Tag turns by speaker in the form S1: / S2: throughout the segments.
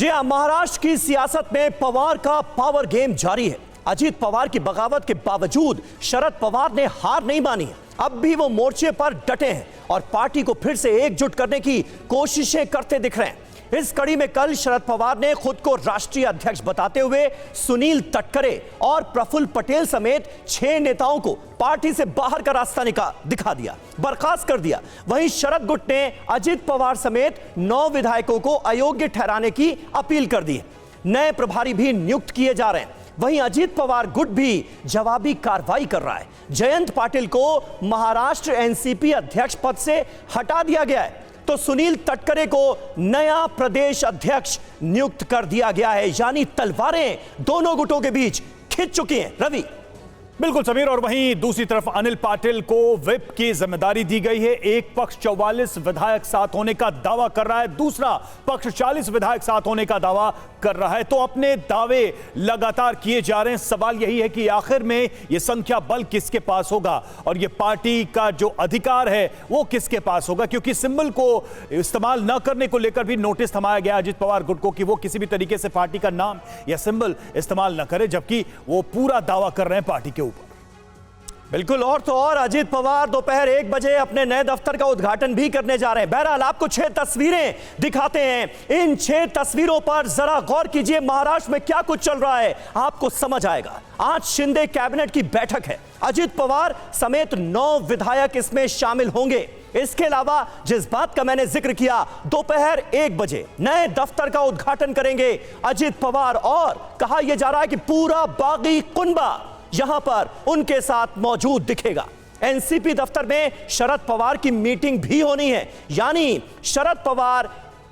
S1: जी हां, महाराष्ट्र की सियासत में पवार का पावर गेम जारी है। अजीत पवार की बगावत के बावजूद शरद पवार ने हार नहीं मानी है। अब भी वो मोर्चे पर डटे हैं और पार्टी को फिर से एकजुट करने की कोशिशें करते दिख रहे हैं। इस कड़ी में कल शरद पवार ने खुद को राष्ट्रीय अध्यक्ष बताते हुए सुनील तटकरे और प्रफुल्ल पटेल समेत 6 नेताओं को पार्टी से बाहर का रास्ता दिखा दिया, बर्खास्त कर दिया। वहीं शरद गुट ने अजित पवार समेत 9 विधायकों को अयोग्य ठहराने की अपील कर दी है। नए प्रभारी भी नियुक्त किए जा रहे हैं। वहीं अजित पवार गुट भी जवाबी कार्रवाई कर रहा है। जयंत पाटिल को महाराष्ट्र एनसीपी अध्यक्ष पद से हटा दिया गया है, तो सुनील तटकरे को नया प्रदेश अध्यक्ष नियुक्त कर दिया गया है। यानी तलवारें दोनों गुटों के बीच खिंच चुकी हैं। रवि।
S2: बिल्कुल समीर, और वहीं दूसरी तरफ अनिल पाटिल को विप की जिम्मेदारी दी गई है। एक पक्ष 44 विधायक साथ होने का दावा कर रहा है, दूसरा पक्ष 40 विधायक साथ होने का दावा कर रहा है। तो अपने दावे लगातार किए जा रहे हैं। सवाल यही है कि आखिर में यह संख्या बल किसके पास होगा और यह पार्टी का जो अधिकार है वो किसके पास होगा, क्योंकि सिंबल को इस्तेमाल न करने को लेकर भी नोटिस थमाया गया अजित पवार गुट को कि वो किसी भी तरीके से पार्टी का नाम या सिंबल इस्तेमाल न करे, जबकि वो पूरा दावा कर रहे हैं पार्टी के ऊपर।
S1: बिल्कुल, और तो और अजित पवार दोपहर 1 बजे अपने नए दफ्तर का उद्घाटन भी करने जा रहे हैं। बहरहाल आपको 6 तस्वीरें दिखाते हैं। इन 6 तस्वीरों पर जरा गौर कीजिए, महाराष्ट्र में क्या कुछ चल रहा है आपको समझ आएगा। आज शिंदे कैबिनेट की बैठक है। अजित पवार समेत 9 विधायक इसमें शामिल होंगे। इसके अलावा जिस बात का मैंने जिक्र किया, दोपहर 1 बजे नए दफ्तर का उद्घाटन करेंगे अजित पवार, और कहा यह जा रहा है कि पूरा बागी कुनबा यहां पर उनके साथ मौजूद दिखेगा। एनसीपी दफ्तर में शरद पवार की मीटिंग भी होनी है। यानी शरद पवार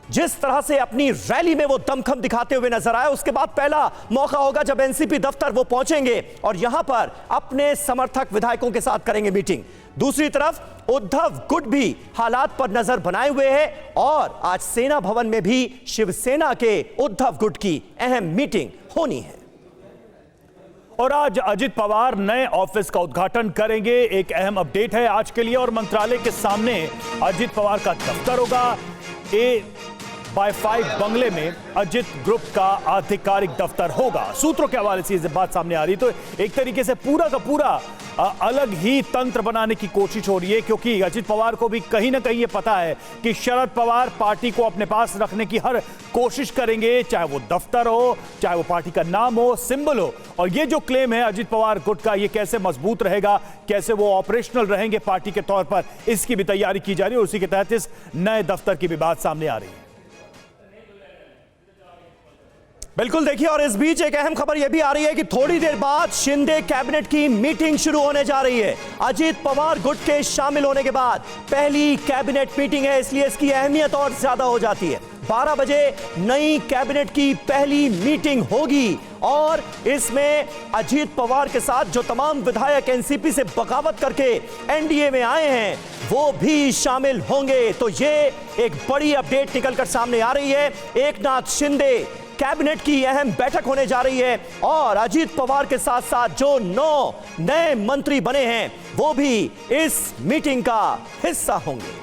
S1: जिस तरह से अपनी रैली में वो दमखम दिखाते हुए नजर आए, उसके बाद पहला मौका होगा जब एनसीपी दफ्तर वो पहुंचेंगे और यहां पर अपने समर्थक विधायकों के साथ करेंगे मीटिंग। दूसरी तरफ उद्धव गुट भी हालात पर नजर बनाए हुए है और आज सेना भवन में भी शिवसेना के उद्धव गुट की अहम मीटिंग होनी है।
S2: और आज अजित पवार नए ऑफिस का उद्घाटन करेंगे। एक अहम अपडेट है आज के लिए, और मंत्रालय के सामने अजित पवार का दफ्तर होगा। A/5 बंगले में अजित ग्रुप का आधिकारिक दफ्तर होगा। सूत्रों के हवाले से ये बात सामने आ रही, तो एक तरीके से पूरा का पूरा अलग ही तंत्र बनाने की कोशिश हो रही है, क्योंकि अजित पवार को भी कहीं ना कहीं ये पता है कि शरद पवार पार्टी को अपने पास रखने की हर कोशिश करेंगे, चाहे वो दफ्तर हो, चाहे वो पार्टी का नाम हो, सिंबल हो। और ये जो क्लेम है अजित पवार गुट का, ये कैसे मजबूत रहेगा, कैसे वो ऑपरेशनल रहेंगे पार्टी के तौर पर, इसकी भी तैयारी की जा रही है। उसी के तहत इस नए दफ्तर की भी बात सामने आ रही है।
S1: बिल्कुल, देखिए, और इस बीच एक अहम खबर यह भी आ रही है कि थोड़ी देर बाद शिंदे कैबिनेट की मीटिंग शुरू होने जा रही है। अजित पवार गुट के शामिल होने के बाद पहली कैबिनेट मीटिंग है, इसलिए इसकी अहमियत और ज्यादा हो जाती है। 12 बजे नई कैबिनेट की पहली मीटिंग होगी और इसमें अजित पवार के साथ जो तमाम विधायक एनसीपी से बगावत करके एनडीए में आए हैं वो भी शामिल होंगे। तो ये एक बड़ी अपडेट निकलकर सामने आ रही है। एकनाथ शिंदे कैबिनेट की अहम बैठक होने जा रही है और अजित पवार के साथ साथ जो 9 नए मंत्री बने हैं वो भी इस मीटिंग का हिस्सा होंगे।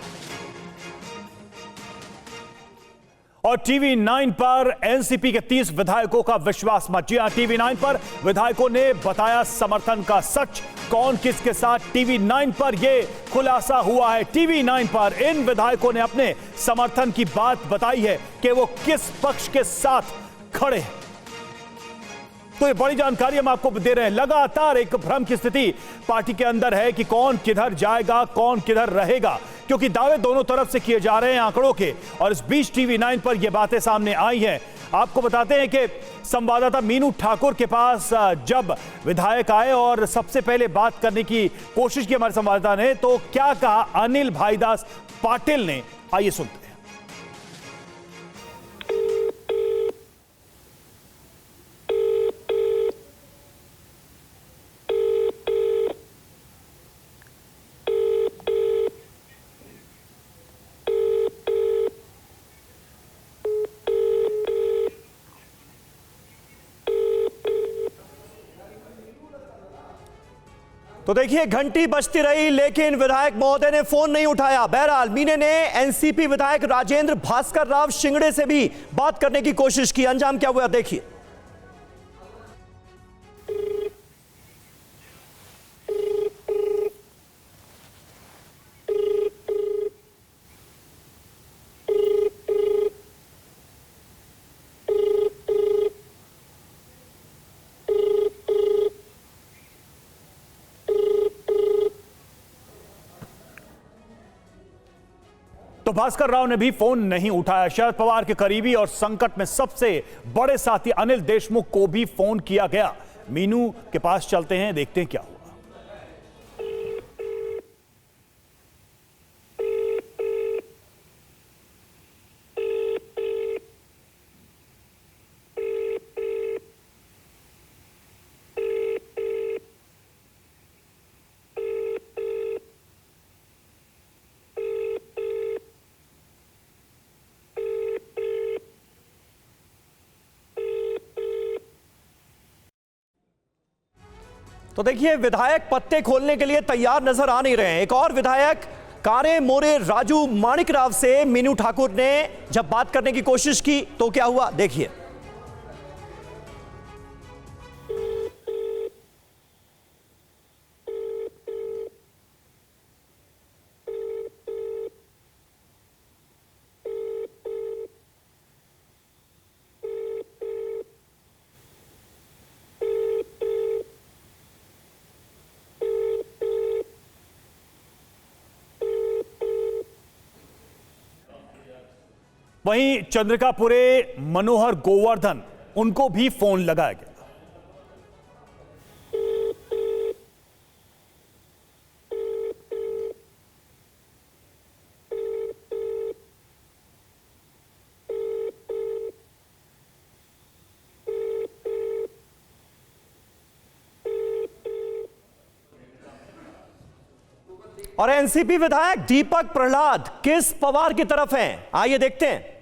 S2: और टीवी 9 पर एनसीपी के 30 विधायकों का विश्वास मत। जी हां, टीवी 9 पर विधायकों ने बताया समर्थन का सच। कौन किसके साथ, टीवी 9 पर यह खुलासा हुआ है। टीवी 9 पर इन विधायकों ने अपने समर्थन की बात बताई है कि वो किस पक्ष के साथ खड़े हैं। तो ये बड़ी जानकारी हम आपको दे रहे हैं। लगातार एक भ्रम की स्थिति पार्टी के अंदर है कि कौन किधर जाएगा, कौन किधर रहेगा, क्योंकि दावे दोनों तरफ से किए जा रहे हैं आंकड़ों के। और इस बीच टीवी 9 पर यह बातें सामने आई हैं। आपको बताते हैं कि संवाददाता मीनू ठाकुर के पास जब विधायक आए और सबसे पहले बात करने की कोशिश की हमारे संवाददाता ने, तो क्या कहा अनिल भाईदास पाटिल ने, आइए सुनते हैं।
S1: तो देखिए घंटी बजती रही लेकिन विधायक महोदय ने फोन नहीं उठाया। बहरहाल मीने ने एनसीपी विधायक राजेंद्र भास्कर राव शिंगड़े से भी बात करने की कोशिश की। अंजाम क्या हुआ देखिए।
S2: तो भास्कर राव ने भी फोन नहीं उठाया। शरद पवार के करीबी और संकट में सबसे बड़े साथी अनिल देशमुख को भी फोन किया गया। मीनू के पास चलते हैं, देखते हैं क्या हुआ।
S1: तो देखिए विधायक पत्ते खोलने के लिए तैयार नजर आ नहीं रहे हैं। एक और विधायक कारे मोरे राजू माणिक राव से मीनू ठाकुर ने जब बात करने की कोशिश की तो क्या हुआ देखिए।
S2: वहीं चंद्रिकापुरे मनोहर गोवर्धन, उनको भी फोन लगाया गया।
S1: और एनसीपी विधायक दीपक प्रहलाद किस पवार की तरफ हैं, आइए देखते हैं।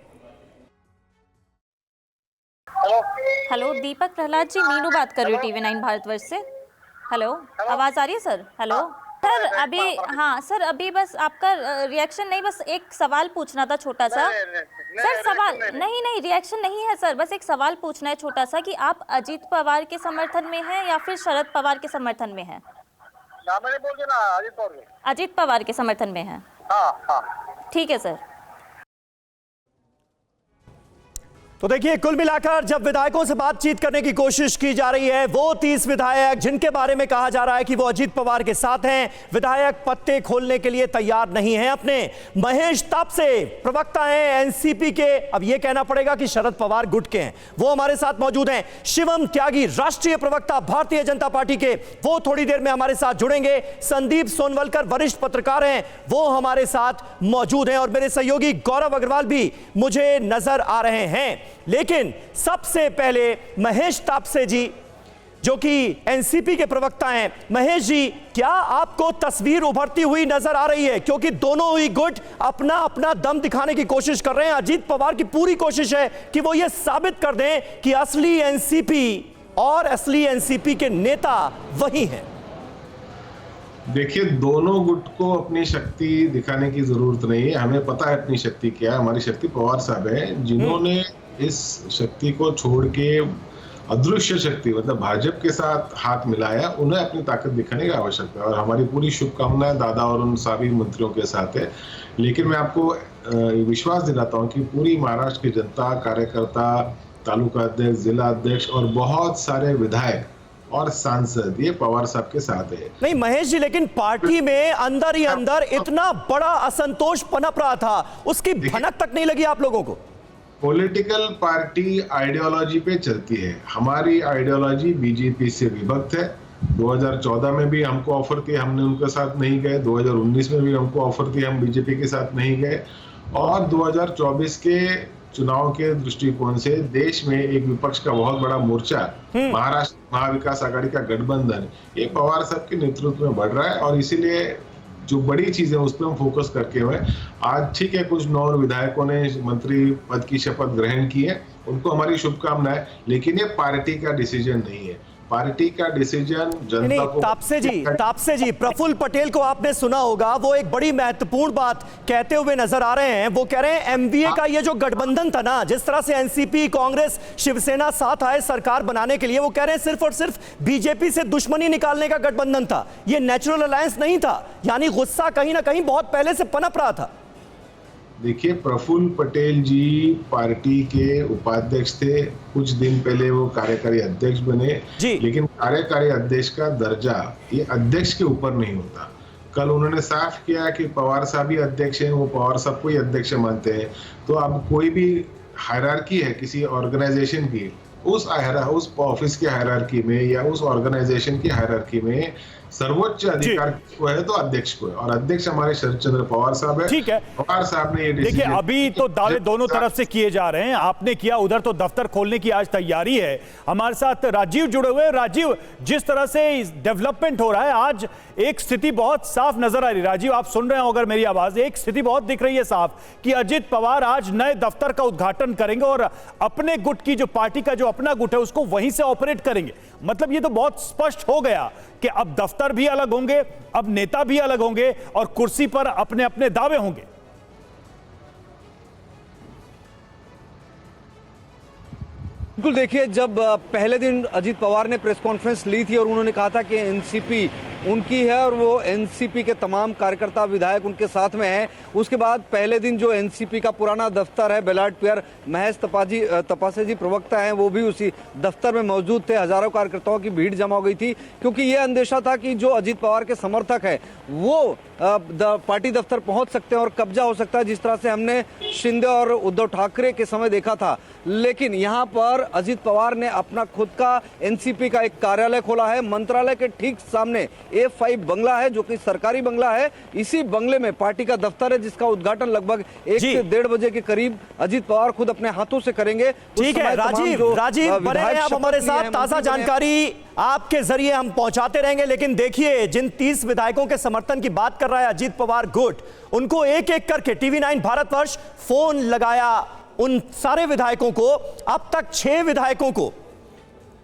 S3: हेलो दीपक प्रहलाद जी, मीनू बात कर रही हूँ टीवी 9 भारतवर्ष से। हेलो, आवाज आ रही है सर? हेलो सर, अभी हाँ सर, अभी बस आपका रिएक्शन नहीं, बस एक सवाल पूछना था छोटा सा। सर सवाल नहीं, रिएक्शन नहीं है सर, बस एक सवाल पूछना है छोटा सा कि आप अजीत पवार के समर्थन में हैं या फिर शरद पवार के समर्थन में हैं? अजीत पवार के समर्थन में हैं। हाँ। ठीक है सर।
S1: तो देखिए कुल मिलाकर जब विधायकों से बातचीत करने की कोशिश की जा रही है, वो 30 विधायक जिनके बारे में कहा जा रहा है कि वो अजीत पवार के साथ हैं, विधायक पत्ते खोलने के लिए तैयार नहीं हैं अपने। महेश तापसे प्रवक्ता हैं एनसीपी के, अब ये कहना पड़ेगा कि शरद पवार गुट के हैं, वो हमारे साथ मौजूद हैं। शिवम त्यागी राष्ट्रीय प्रवक्ता भारतीय जनता पार्टी के, वो थोड़ी देर में हमारे साथ जुड़ेंगे। संदीप सोनवलकर वरिष्ठ पत्रकार हैं, वो हमारे साथ मौजूद हैं। और मेरे सहयोगी गौरव अग्रवाल भी मुझे नजर आ रहे हैं। लेकिन सबसे पहले महेश तापसे जी, जो कि एनसीपी के प्रवक्ता हैं। महेश जी, क्या आपको तस्वीर उभरती हुई नजर आ रही है? क्योंकि दोनों ही गुट अपना अपना दम दिखाने की कोशिश कर रहे हैं। अजीत पवार की पूरी कोशिश है कि वो ये साबित कर दें कि असली एनसीपी और असली एनसीपी के नेता वही हैं।
S4: देखिए, दोनों गुट को अपनी शक्ति दिखाने की जरूरत नहीं है। हमें पता है अपनी शक्ति क्या है। हमारी शक्ति पवार साहब है, जिन्होंने इस शक्ति को छोड़ के अदृश्य शक्ति मतलब भाजपा के साथ हाथ मिलाया। उन्हें अपनी ताकत दिखाने की आवश्यकता है और हमारी पूरी शुभकामनाएं दादा और उन सभी मंत्रियों के साथ है। लेकिन मैं आपको विश्वास दिलाता हूं कि पूरी महाराष्ट्र की जनता, कार्यकर्ता, तालुका अध्यक्ष, जिला अध्यक्ष और बहुत सारे विधायक और सांसद ये पवार साहब के साथ है।
S1: नहीं महेश जी, लेकिन पार्टी में अंदर ही अंदर इतना बड़ा असंतोष पनप रहा था, उसकी भनक तक नहीं लगी आप लोगों को?
S4: पॉलिटिकल पार्टी आइडियोलॉजी पे चलती है। हमारी आइडियोलॉजी बीजेपी से विभक्त है। 2014 में भी हमको ऑफर थी, हमने उनके साथ नहीं गए। 2019 में भी हमको ऑफर थी, हम बीजेपी के साथ नहीं गए। और 2024 के चुनाव के दृष्टिकोण से देश में एक विपक्ष का बहुत बड़ा मोर्चा, महाराष्ट्र महाविकास आघाड़ी का गठबंधन, ये पवार साहब के नेतृत्व में बढ़ रहा है। और इसीलिए जो बड़ी चीजें उस पर हम फोकस करके हुए आज, ठीक है, कुछ 9 विधायकों ने मंत्री पद की शपथ ग्रहण की है, उनको हमारी शुभकामनाएं। लेकिन ये पार्टी का डिसीजन नहीं है। पार्टी का डिसीजन जनता
S1: नहीं,
S4: को
S1: तापसे जी, प्रफुल्ल पटेल को आपने सुना होगा, वो एक बड़ी महत्वपूर्ण बात कहते हुए नजर आ रहे हैं। वो कह रहे हैं एमवीए का ये जो गठबंधन था ना, जिस तरह से एनसीपी, कांग्रेस, शिवसेना साथ आए सरकार बनाने के लिए, वो कह रहे हैं सिर्फ और सिर्फ बीजेपी से दुश्मनी निकालने का गठबंधन था, ये नेचुरल अलायंस नहीं था। यानी गुस्सा कहीं ना कहीं बहुत पहले से पनप रहा था।
S4: देखिए, प्रफुल्ल पटेल जी पार्टी के उपाध्यक्ष थे, कुछ दिन पहले वो कार्यकारी अध्यक्ष बने
S1: जी।
S4: लेकिन कार्यकारी अध्यक्ष का दर्जा ये अध्यक्ष के ऊपर नहीं होता। कल उन्होंने साफ किया कि पवार साहब ही अध्यक्ष हैं, वो पवार साहब को ही अध्यक्ष मानते हैं। तो अब कोई भी हायरार्की है किसी ऑर्गेनाइजेशन की, उस ऑफिस की हायरार्की में या उस ऑर्गेनाइजेशन की हायरार्की में सर्वोच्च अधिकार किसको है, तो अध्यक्ष को है, और अध्यक्ष हमारे शरद चंद्र पवार साहब है।
S2: ठीक है,
S4: पवार साहब ने ये
S2: देखिए अभी तो दावे दोनों तरफ से किए जा रहे हैं। आपने किया, उधर तो दफ्तर खोलने की आज तैयारी है। हमारे साथ राजीव जुड़े हुए हैं। राजीव, जिस तरह से डेवलपमेंट हो रहा है, आज एक स्थिति बहुत साफ नजर आ रही है। राजीव, आप सुन रहे हो अगर मेरी आवाज, एक स्थिति बहुत दिख रही है साफ कि अजित पवार आज नए दफ्तर का उद्घाटन करेंगे और अपने गुट की जो पार्टी का जो अपना गुट है उसको वहीं से ऑपरेट करेंगे। मतलब ये तो बहुत स्पष्ट हो गया कि अब दफ्तर भी अलग होंगे, अब नेता भी अलग होंगे और कुर्सी पर अपने अपने दावे होंगे।
S5: बिल्कुल, देखिए, जब पहले दिन अजित पवार ने प्रेस कॉन्फ्रेंस ली थी और उन्होंने कहा था कि एनसीपी उनकी है और वो एनसीपी के तमाम कार्यकर्ता विधायक उनके साथ में हैं। उसके बाद पहले दिन जो एनसीपी का पुराना दफ्तर है बेलाट पियर, महेश तपासे जी प्रवक्ता हैं, वो भी उसी दफ्तर में मौजूद थे। हजारों कार्यकर्ताओं की भीड़ जमा हो गई थी क्योंकि ये अंदेशा था कि जो अजित पवार के समर्थक है वो पार्टी दफ्तर पहुंच सकते हैं और कब्जा हो सकता है, जिस तरह से हमने शिंदे और उद्धव ठाकरे के समय देखा था। लेकिन यहाँ पर अजित पवार ने अपना खुद का एनसीपी का एक कार्यालय खोला है। मंत्रालय के ठीक सामने A5 बंगला है जो कि सरकारी बंगला है। इसी बंगले में पार्टी का दफ्तर है जिसका उद्घाटन लगभग 1 से 1:30 बजे के करीब अजित पवार खुद अपने हाथों से करेंगे।
S1: ठीक है राजीव बने हैं आप हमारे साथ, ताजा जानकारी आपके जरिए हम पहुंचाते रहेंगे। लेकिन देखिए, जिन 30 विधायकों के समर्थन की बात कर रहा है अजित पवार गुट, उनको एक एक करके TV9 भारतवर्ष फोन लगाया। उन सारे विधायकों को, अब तक 6 विधायकों को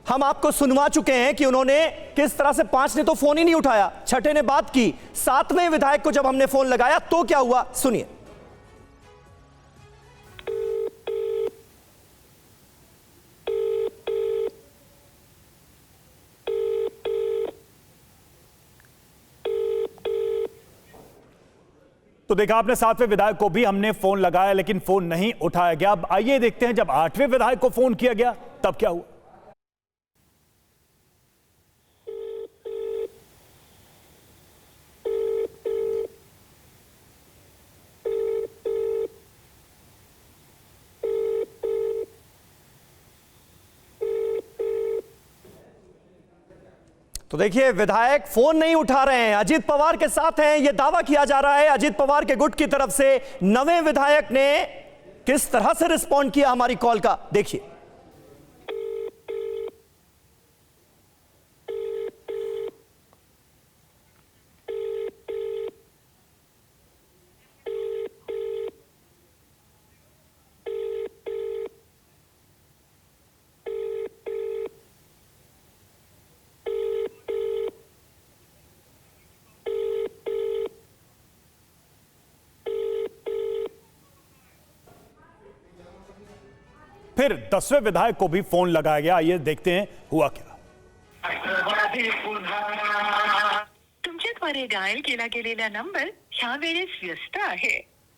S1: हम आपको सुनवा चुके हैं कि उन्होंने किस तरह से, 5 ने तो फोन ही नहीं उठाया, 6ठे ने बात की, 7वें विधायक को जब हमने फोन लगाया तो क्या हुआ, सुनिए।
S2: तो देखा आपने, 7वें विधायक को भी हमने फोन लगाया लेकिन फोन नहीं उठाया गया। अब आइए देखते हैं जब 8वें विधायक को फोन किया गया तब क्या हुआ।
S1: तो देखिए, विधायक फोन नहीं उठा रहे हैं, अजित पवार के साथ हैं, यह दावा किया जा रहा है अजित पवार के गुट की तरफ से। 9वें विधायक ने किस तरह से रिस्पॉन्ड किया हमारी कॉल का, देखिए।
S2: फिर 10वें विधायक को भी फोन लगाया गया। आइए देखते हैं हुआ क्या।
S6: तुमच्याद्वारे डायल केला गेलेला नंबर ह्या वेळेस व्यस्त आहे,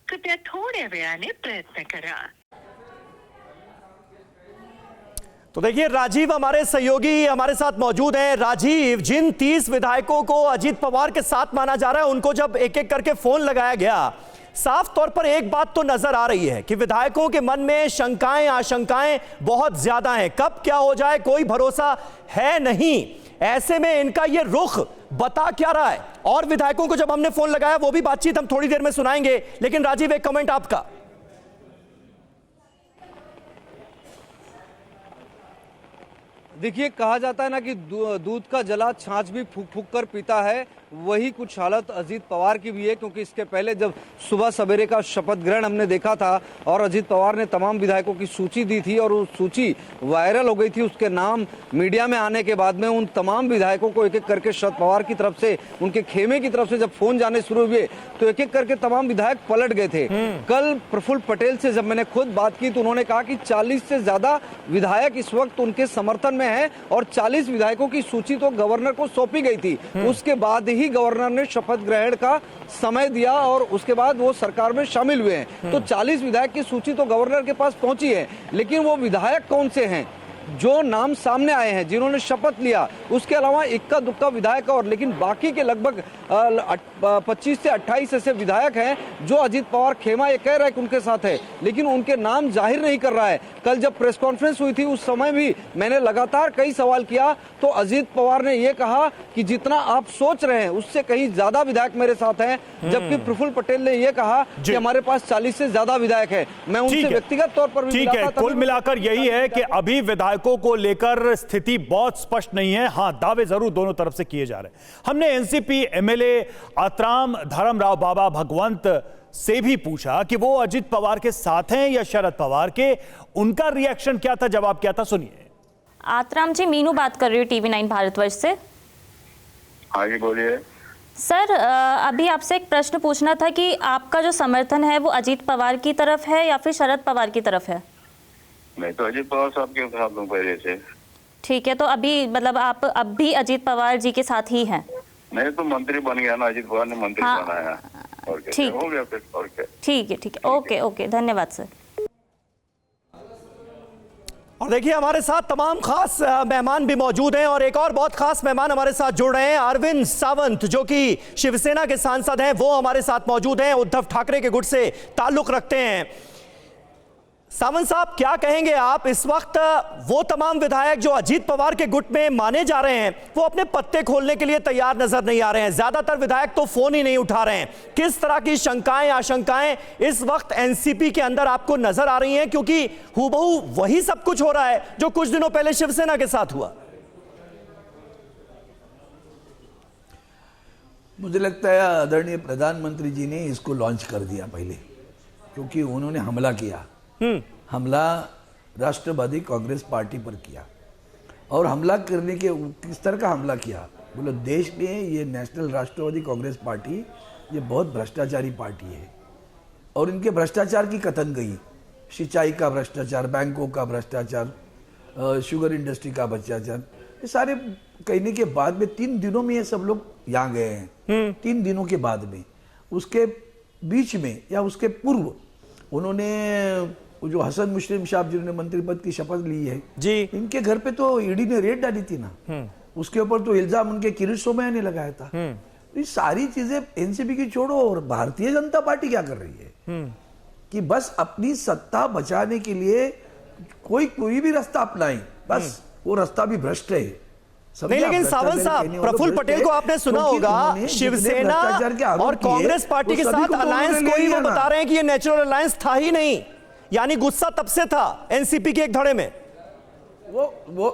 S6: कृपया थोड्या वेळाने प्रयत्न करा।
S1: तो देखिए, राजीव हमारे सहयोगी हमारे साथ मौजूद हैं। राजीव, जिन 30 विधायकों को अजित पवार के साथ माना जा रहा है, उनको जब एक एक करके फोन लगाया गया, साफ तौर पर एक बात तो नजर आ रही है कि विधायकों के मन में शंकाएं, आशंकाएं बहुत ज्यादा हैं। कब क्या हो जाए कोई भरोसा है नहीं। ऐसे में इनका ये रुख बता क्या रहा है। और विधायकों को जब हमने फोन लगाया, वो भी बातचीत हम थोड़ी देर में सुनाएंगे, लेकिन राजीव एक कमेंट आपका।
S5: देखिए, कहा जाता है ना कि दूध का जला छाछ भी फूक फूक कर पीता है। वही कुछ हालत अजीत पवार की भी है, क्योंकि इसके पहले जब सुबह सवेरे का शपथ ग्रहण हमने देखा था और अजीत पवार ने तमाम विधायकों की सूची दी थी और वो सूची वायरल हो गई थी, उसके नाम मीडिया में आने के बाद में उन तमाम विधायकों को एक एक करके शरद पवार की तरफ से, उनके खेमे की तरफ से जब फोन जाने शुरू हुए तो एक एक करके तमाम विधायक पलट गए थे। कल प्रफुल्ल पटेल से जब मैंने खुद बात की तो उन्होंने कहा कि 40 से ज्यादा विधायक इस वक्त उनके समर्थन में हैं और 40 विधायकों की सूची तो गवर्नर को सौंपी गई थी। उसके बाद ही गवर्नर ने शपथ ग्रहण का समय दिया और उसके बाद वो सरकार में शामिल हुए हैं। तो 40 विधायक की सूची तो गवर्नर के पास पहुंची है, लेकिन वो विधायक कौन से हैं जो नाम सामने आए हैं, जिन्होंने शपथ लिया, उसके अलावा इक्का दुक्का विधायक और, लेकिन बाकी के लगभग 25 से 28 ऐसे विधायक हैं जो अजीत पवार खेमा ये कह रहा है कि उनके साथ है, लेकिन उनके नाम जाहिर नहीं कर रहा है। कल जब प्रेस कॉन्फ्रेंस हुई थी उस समय भी मैंने लगातार कई सवाल किया तो अजीत पवार ने यह कहा कि जितना आप सोच रहे हैं उससे कहीं ज्यादा विधायक मेरे साथ हैं, जबकि प्रफुल्ल पटेल ने यह कहा कि हमारे पास 40 से ज्यादा विधायक है। मैं उनसे व्यक्तिगत तौर पर भी
S2: ठीक है, कुल मिलाकर यही है कि अभी विधायकों को लेकर स्थिति बहुत स्पष्ट नहीं है। हां, दावे जरूर दोनों तरफ से किए जा रहे हैं। हमने एनसीपी एमएलए आत्राम धर्मराव बाबा भगवंत से भी पूछा कि वो अजित पवार के साथ हैं या शरद पवार के। उनका रिएक्शन क्या था, जवाब क्या था, सुनिए।
S3: आत्राम जी, मीनू बात कर रही हूँ टीवी 9 भारतवर्ष से।
S7: हाँ जी, बोलिए।
S3: सर, अभी आपसे एक प्रश्न पूछना था कि आपका जो समर्थन है वो अजीत पवार की तरफ है या फिर शरद पवार की तरफ है?
S7: मैं तो अजीत पवार साहब के साथ हूँ पहले से।
S3: ठीक है, तो अभी मतलब आप अब भी अजीत पवार जी के साथ ही हैं?
S7: मैं तो मंत्री बन गया ना, अजीत पवार ने मंत्री बनाया। और क्या
S3: ठीक
S7: हो गया फिर, और क्या।
S3: ठीक है, ओके ओके, धन्यवाद सर।
S1: और देखिए, हमारे साथ तमाम खास मेहमान भी मौजूद हैं और एक और बहुत खास मेहमान हमारे साथ जुड़ रहे हैं। अरविंद सावंत, जो कि शिवसेना के सांसद हैं, वो हमारे साथ मौजूद हैं, उद्धव ठाकरे के गुट से ताल्लुक रखते हैं। सावंत साहब, क्या कहेंगे आप? इस वक्त वो तमाम विधायक जो अजीत पवार के गुट में माने जा रहे हैं वो अपने पत्ते खोलने के लिए तैयार नजर नहीं आ रहे हैं। ज्यादातर विधायक तो फोन ही नहीं उठा रहे हैं। किस तरह की शंकाएं, आशंकाएं इस वक्त एनसीपी के अंदर आपको नजर आ रही हैं, क्योंकि हूबहू वही सब कुछ हो रहा है जो कुछ दिनों पहले शिवसेना के साथ हुआ?
S8: मुझे लगता है आदरणीय प्रधानमंत्री जी ने इसको लॉन्च कर दिया पहले, क्योंकि उन्होंने हमला किया। हमला राष्ट्रवादी कांग्रेस पार्टी पर किया और हमला करने के किस तरह का हमला किया, बोलो देश में ये नेशनल राष्ट्रवादी कांग्रेस पार्टी ये बहुत भ्रष्टाचारी पार्टी है और इनके भ्रष्टाचार की कथन गई। सिंचाई का भ्रष्टाचार, बैंकों का भ्रष्टाचार, शुगर इंडस्ट्री का भ्रष्टाचार, ये सारे कहने के बाद में 3 दिनों में ये सब लोग यहाँ गए हैं। 3 दिनों के बाद में, उसके बीच में या उसके पूर्व उन्होंने जो हसन मुश्रिफ साहब जिन्होंने मंत्री पद की शपथ ली है जी, इनके घर पे तो ईडी ने रेड डाली थी ना, उसके ऊपर तो इल्जाम उनके किरीट सोमैया ने लगाया था। ये सारी चीजें एनसीपी की छोड़ो, और भारतीय जनता पार्टी क्या कर रही है कि बस अपनी सत्ता बचाने के लिए कोई भी रास्ता अपनाए, बस वो रास्ता भी भ्रष्ट है।
S1: नहीं, लेकिन सावंत साहब, प्रफुल्ल पटेल को आपने सुना होगा, शिवसेना और कांग्रेस पार्टी के साथ अलायंस कोई, वो बता रहे हैं कि ये नेचुरल अलायंस था ही नहीं, यानी गुस्सा तब से था एनसीपी के एक धड़े में।
S8: वो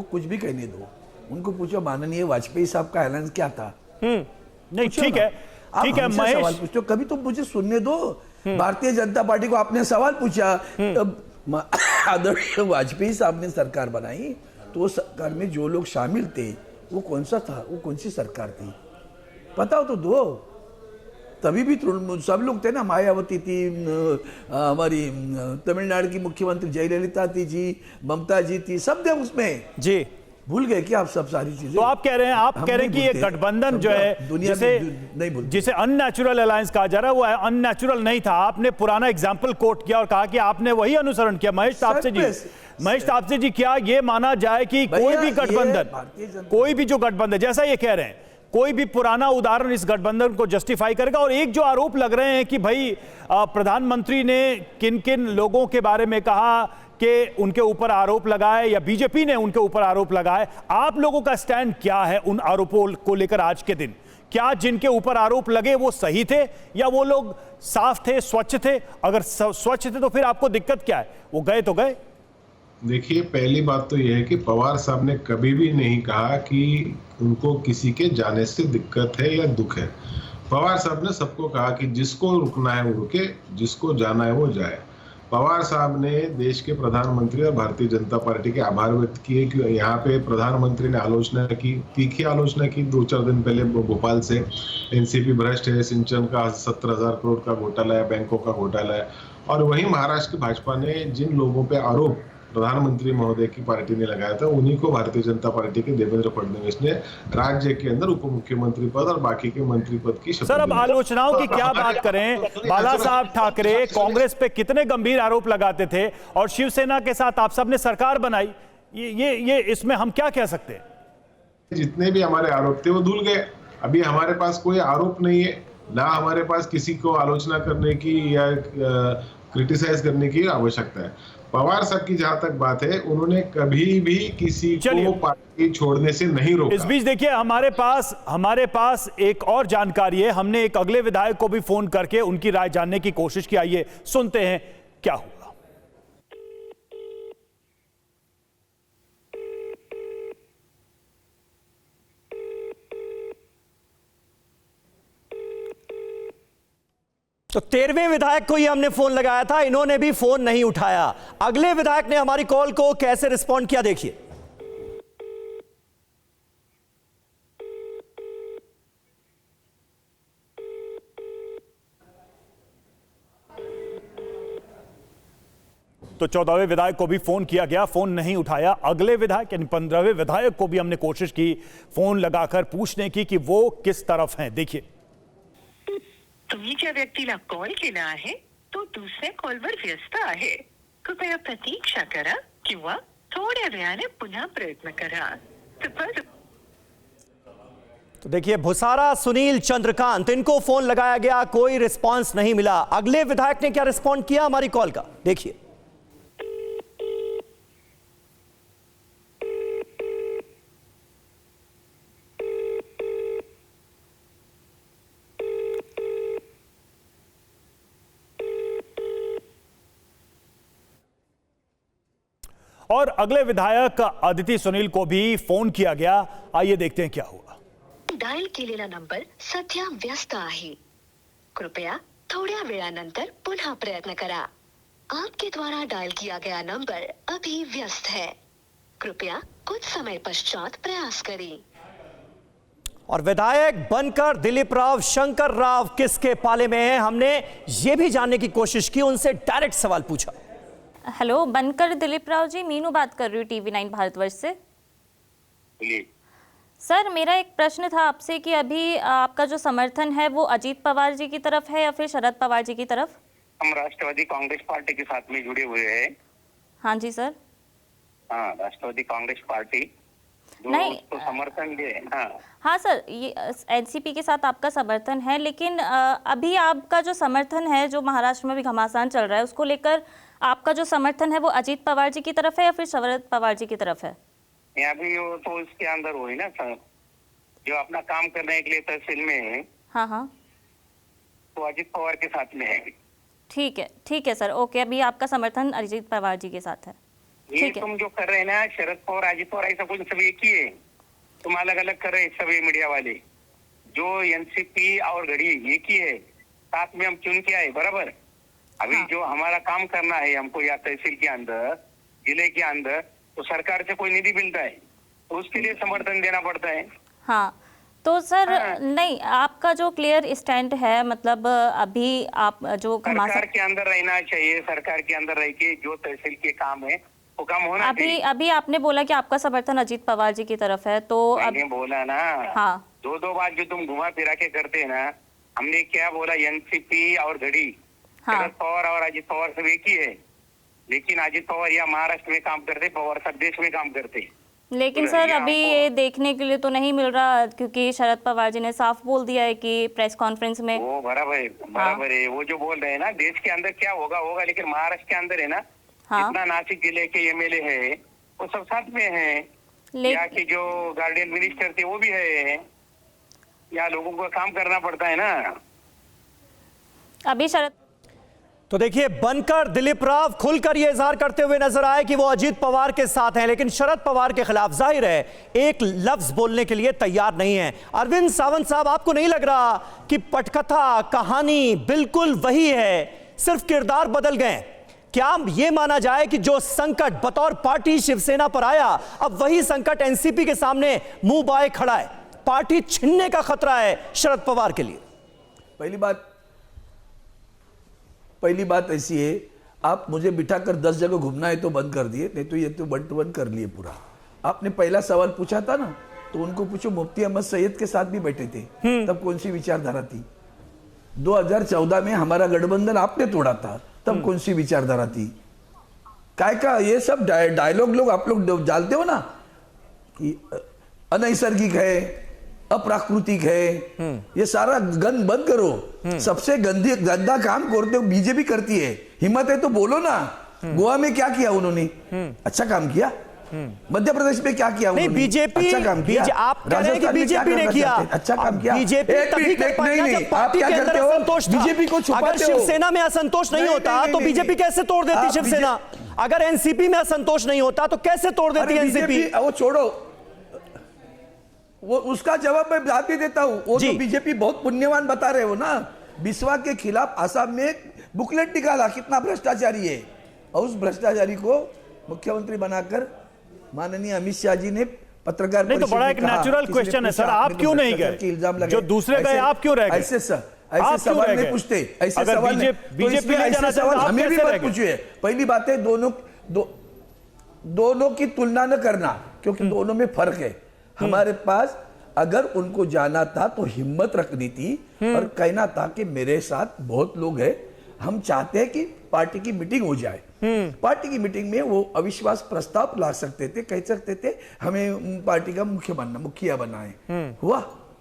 S8: कुछ भी कहने दो, उनको पूछो माननीय वाजपेयी साहब का अलायंस क्या था।
S2: नहीं, ठीक है, ठीक है महेश,
S8: सवाल पूछो, कभी तुम मुझे सुनने दो। भारतीय जनता पार्टी को आपने सवाल पूछा, आदरणीय वाजपेयी साहब ने सरकार बनाई तो वो सरकार में जो लोग शामिल थे वो कौन सा था, वो कौन सी सरकार थी, पता हो तो दो। तभी भी सब लोग थे ना, मायावती थी, हमारी तमिलनाडु की मुख्यमंत्री जयललिता थी जी, ममता जी थी, सब थे उसमें जी। भूल गए क्या आप सब सारी चीजें?
S2: तो आप कह रहे हैं, कि ये गठबंधन जो है दुनिया जिसे अननेचुरल अलायंस कहा जा रहा है वो अननेचुरल नहीं था। आपने पुराना एग्जाम्पल कोट किया और कहा कि आपने वही अनुसरण किया। महेश तापसे जी, क्या ये माना जाए कि कोई भी गठबंधन, कोई भी जो गठबंधन, जैसा ये कह रहे हैं, कोई भी पुराना उदाहरण इस गठबंधन को जस्टिफाई करेगा? और एक जो आरोप लग रहे हैं कि भाई प्रधानमंत्री ने किन किन लोगों के बारे में कहा कि उनके ऊपर आरोप लगाए या बीजेपी ने उनके ऊपर आरोप लगाए, आप लोगों का स्टैंड क्या है उन आरोपों को लेकर आज के दिन? क्या जिनके ऊपर आरोप लगे वो सही थे या वो लोग साफ थे, स्वच्छ थे? अगर स्वच्छ थे तो फिर आपको दिक्कत क्या है? वो गए तो गए।
S4: देखिए, पहली बात तो यह है कि पवार साहब ने कभी भी नहीं कहा कि उनको किसी के जाने से दिक्कत है या दुख है। पवार साहब ने सबको कहा कि जिसको रुकना है वो रुके, जिसको जाना है वो जाए। पवार साहब ने देश के प्रधानमंत्री और भारतीय जनता पार्टी के आभार व्यक्त किए कि यहाँ पे प्रधानमंत्री ने आलोचना की, तीखी आलोचना की 2-4 दिन पहले भोपाल से। एनसीपी भ्रष्ट है, सिंचन का 70,000 करोड़ का घोटाला है, बैंकों का घोटाला है। और वहीं महाराष्ट्र की भाजपा ने जिन लोगों पे आरोप प्रधानमंत्री महोदय की पार्टी ने लगाया था, उन्हीं को भारतीय जनता पार्टी के देवेंद्र फडणवीस ने राज्य के अंदर उप मुख्यमंत्री पद और बाकी के मंत्री पद की शपथ
S2: सर, अब
S4: दिलाई।
S2: आलोचनाओं की क्या बात करें? बाला साहब ठाकरे कांग्रेस पे कितने गंभीर आरोप लगाते थे और शिवसेना के साथ आप सबने सरकार बनाई। ये इसमें हम क्या कह सकते हैं?
S4: जितने भी हमारे आरोप थे वो धुल गए। अभी हमारे पास कोई आरोप नहीं है, ना हमारे पास किसी को आलोचना करने की या क्रिटिसाइज करने की आवश्यकता है। पवार साहब की जहां तक बात है, उन्होंने कभी भी किसी को पार्टी छोड़ने से नहीं रोका।
S2: इस बीच देखिए, हमारे पास एक और जानकारी है। हमने एक अगले विधायक को भी फोन करके उनकी राय जानने की कोशिश की। आइए सुनते हैं क्या हुआ।
S1: तो 13वें विधायक को ही हमने फोन लगाया था, इन्होंने भी फोन नहीं उठाया। अगले विधायक ने हमारी कॉल को कैसे रिस्पॉन्ड किया, देखिए।
S2: तो 14वें विधायक को भी फोन किया गया, फोन नहीं उठाया। अगले विधायक यानी 15वें विधायक को भी हमने कोशिश की फोन लगाकर पूछने की कि वो किस तरफ हैं। देखिए,
S6: तुम्ही ज्या व्यक्तीला कॉल केला आहे तो दुसऱ्या कॉलवर व्यस्त आहे. कृपया प्रतीक्षा करा किंवा थोड्या वेळाने पुन्हा प्रयत्न करा.
S1: तो देखिए, भुसारा सुनील चंद्रकांत, इनको फोन लगाया गया, कोई रिस्पांस नहीं मिला। अगले विधायक ने क्या रिस्पॉन्ड किया हमारी कॉल का, देखिए।
S2: और अगले विधायक अदिति सुनील को भी फोन किया गया। आइए देखते हैं क्या हुआ।
S9: डायल केलेला नंबर सध्या व्यस्त आहे. कृपया थोड्या वेळानंतर पुन्हा प्रयत्न करा. आपके द्वारा डायल किया गया नंबर अभी व्यस्त है. कृपया कुछ समय पश्चात प्रयास करें.
S1: और विधायक बनकर दिलीप राव शंकर राव किसके पाले में है, हमने ये भी जानने की कोशिश की, उनसे डायरेक्ट सवाल पूछा।
S3: हेलो, बनकर दिलीप राव जी, मीनू बात कर रही हूँ TV9 भारतवर्ष से। सर, मेरा एक प्रश्न था आपसे कि अभी आपका जो समर्थन है वो अजीत पवार जी की तरफ है या फिर शरद पवार जी की तरफ?
S7: हम राष्ट्रवादी कांग्रेस पार्टी के साथ में जुड़े हुए हैं।
S3: हाँ जी सर।
S7: हाँ, राष्ट्रवादी कांग्रेस पार्टी
S3: नहीं
S7: तो समर्थन दे।
S3: हाँ सर, ये एनसीपी के साथ आपका समर्थन है, लेकिन अभी आपका जो समर्थन है, जो महाराष्ट्र में भी घमासान चल रहा है, उसको लेकर आपका जो समर्थन है वो अजीत पवार जी की तरफ है या फिर शरद पवार जी की तरफ है?
S7: अभी वो तो इसके अंदर हुई ना सर, जो अपना काम करने के लिए तहसील में है।
S3: हाँ हाँ,
S7: तो अजीत पवार के साथ में है।
S3: ठीक है सर, ओके। अभी आपका समर्थन अजीत पवार जी के साथ है।
S7: ये तुम जो कर रहे हैं ना, शरद पवार अजीत पवार ऐसा कुछ सब एक ही है। तुम अलग अलग कर रहे हैं सब, ये मीडिया वाले। जो एनसीपी और घड़ी एक ही है, साथ में हम चुन के आए बराबर। अभी जो हमारा काम करना है हमको, या तहसील के अंदर, जिले के अंदर, तो सरकार से कोई निधि मिलता है तो उसके लिए समर्थन देना पड़ता है।
S3: हाँ, तो सर नहीं, आपका जो क्लियर स्टैंड है, मतलब अभी आप जो
S7: सरकार के अंदर रहना चाहिए, सरकार के अंदर रह के जो तहसील के काम है वो काम होना चाहिए।
S3: अभी आपने बोला कि आपका समर्थन अजीत पवार जी की तरफ है, तो
S7: मैंने बोला ना।
S3: हाँ,
S7: दो बात जो तुम घुमा फिरा के करते हैं ना, हमने क्या बोला, एनसीपी और घड़ी, शरद पवार और अजीत पवार सब एक ही है। लेकिन अजीत पवार यहाँ महाराष्ट्र में काम करते, पवार सब देश में काम करते।
S3: लेकिन सर अभी ये देखने के लिए तो नहीं मिल रहा, क्योंकि शरद पवार जी ने साफ बोल दिया है कि प्रेस कॉन्फ्रेंस में।
S7: वो बराबर है। वो जो बोल रहे हैं ना, देश के अंदर क्या होगा, लेकिन महाराष्ट्र के अंदर है ना, जितना नासिक जिले के एमएलए है वो सब साथ में है। यहाँ के जो गार्डियन मिनिस्टर थे वो भी है। यहाँ लोगों को काम करना पड़ता है ना।
S3: अभी शरद
S1: तो देखिए, बनकर दिलीप राव खुलकर यह इजहार करते हुए नजर आए कि वो अजीत पवार के साथ हैं, लेकिन शरद पवार के खिलाफ जाहिर है एक लफ्ज बोलने के लिए तैयार नहीं है। अरविंद सावंत साहब, आपको नहीं लग रहा कि पटकथा कहानी बिल्कुल वही है, सिर्फ किरदार बदल गए? क्या यह माना जाए कि जो संकट बतौर पार्टी शिवसेना पर आया, अब वही संकट एनसीपी के सामने मुंह बाए खड़ा है? पार्टी छिनने का खतरा है शरद पवार के लिए।
S8: पहली बात ऐसी है, आप मुझे बिठाकर 10 जगह घूमना है तो बंद कर दिए, नहीं तो ये तो 1 to 1 कर लिए पूरा। आपने पहला सवाल पूछा था ना, तो उनको पूछो मुफ्ती अहमद सैयद के साथ भी बैठे थे, तब कौन सी विचारधारा थी? 2014 में हमारा गठबंधन आपने तोड़ा था, तब कौन सी विचारधारा थी? काय का ये सब डायलॉग लोग आप लोग डालते हो ना कि अनैसर्गिक है, अप्राकृतिक है, ये सारा गंद बंद करो। सबसे गंदा काम करते हो बीजेपी करती है। हिम्मत है तो बोलो ना। गोवा में क्या किया उन्होंने? अच्छा काम किया। मध्य प्रदेश में क्या किया उन्होंने?
S1: बीजेपी,
S8: अच्छा काम किया।
S1: आप कह रहे हैं कि बीजेपी ने किया,
S8: अच्छा काम किया।
S1: बीजेपी तभी कर पाएगा जब पार्टी के अंदर असंतोष था।
S8: बीजेपी को छुपाते हो।
S1: अगर शिवसेना में असंतोष नहीं होता तो बीजेपी कैसे तोड़ देती शिवसेना? अगर एनसीपी में असंतोष नहीं होता तो कैसे तोड़ देती एनसीपी?
S8: वो छोड़ो, वो उसका जवाब मैं बाद में देता हूं। वो तो बीजेपी बहुत पुण्यवान बता रहे हो ना। बिस्वा के खिलाफ आसाम में बुकलेट निकाला, कितना भ्रष्टाचारी है, और उस भ्रष्टाचारी को मुख्यमंत्री बनाकर माननीय अमित शाह जी ने पत्रकार
S2: नहीं, तो बड़ा एक नेचुरल क्वेश्चन है सर, आप क्यों नहीं गए? जो दूसरे गए आप क्यों रह गए?
S8: ऐसे सवाल नहीं पूछते, ऐसे सवाल
S2: बीजेपी
S8: ऐसे सवाल हमें भी मत पूछिए। पहली बात है, दोनों की तुलना न करना, क्योंकि दोनों में फर्क है। हमारे पास अगर उनको जाना था तो हिम्मत रखनी थी और कहना था कि मेरे साथ बहुत लोग हैं, हम चाहते हैं कि पार्टी की मीटिंग हो जाए। पार्टी की मीटिंग में वो अविश्वास प्रस्ताव ला सकते थे, कह सकते थे हमें पार्टी का मुखिया बनना है। हुआ?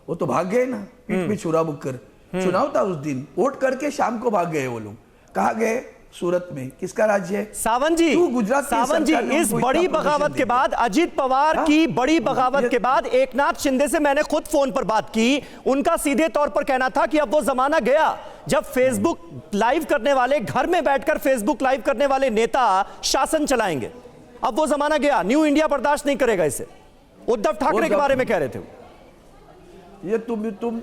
S8: वो तो भाग गए ना, पीठ में छुरा बुक कर। चुनाव था उस दिन, वोट करके शाम को भाग गए वो लोग। कहाँ गए? सूरत में। किसका राज्य है?
S1: सावंत जी,
S8: गुजरात
S1: सावंत जी, इस बड़ी बगावत के बाद, अजीत पवार की बड़ी बगावत के बाद एकनाथ शिंदे से मैंने खुद फोन पर बात की। उनका सीधे तौर पर कहना था कि अब वो जमाना गया जब फेसबुक लाइव करने वाले, घर में बैठकर फेसबुक लाइव करने वाले नेता शासन चलाएंगे। अब वो जमाना गया, न्यू इंडिया बर्दाश्त नहीं करेगा इसे। उद्धव ठाकरे के बारे में कह रहे थे
S8: ये तुम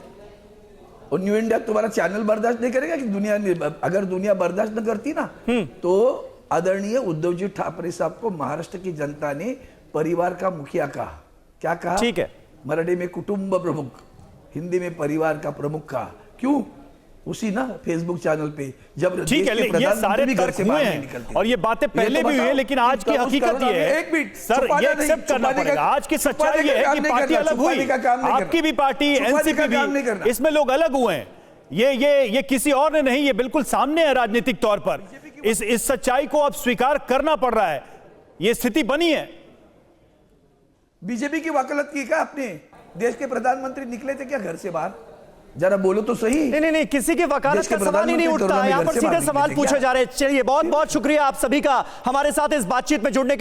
S8: और न्यू इंडिया तुम्हारा चैनल बर्दाश्त नहीं करेगा कि दुनिया, अगर दुनिया बर्दाश्त न करती ना, तो आदरणीय उद्धव जी ठाकरे साहब को महाराष्ट्र की जनता ने परिवार का मुखिया कहा। क्या कहा?
S1: ठीक है,
S8: मराठी में कुटुंब प्रमुख, हिंदी में परिवार का प्रमुख कहा। क्यों? उसी ना फेसबुक चैनल पे जब
S2: ठीक है, ये सारे तर्क हुए हैं और ये बातें पहले भी हुई है, लेकिन आज की हकीकत ये है सर, ये एक्सेप्ट करना पड़ेगा। आज की सच्चाई ये है कि पार्टी अलग हुई, आपकी भी पार्टी, एनसीपी भी, इसमें लोग अलग हुए हैं। ये किसी और ने नहीं, ये बिल्कुल सामने है राजनीतिक तौर पर। इस सच्चाई को अब स्वीकार करना पड़ रहा है, ये स्थिति बनी है।
S8: बीजेपी की वकालत की क्या आपने? देश के प्रधानमंत्री निकले थे क्या घर से बाहर? जरा बोलो तो सही।
S1: नहीं, किसी की वकालत का सवाल ही नहीं उठता, यहाँ पर सीधे सवाल पूछे जा रहे हैं। चलिए, बहुत बहुत शुक्रिया आप सभी का हमारे साथ इस बातचीत में जुड़ने के लिए।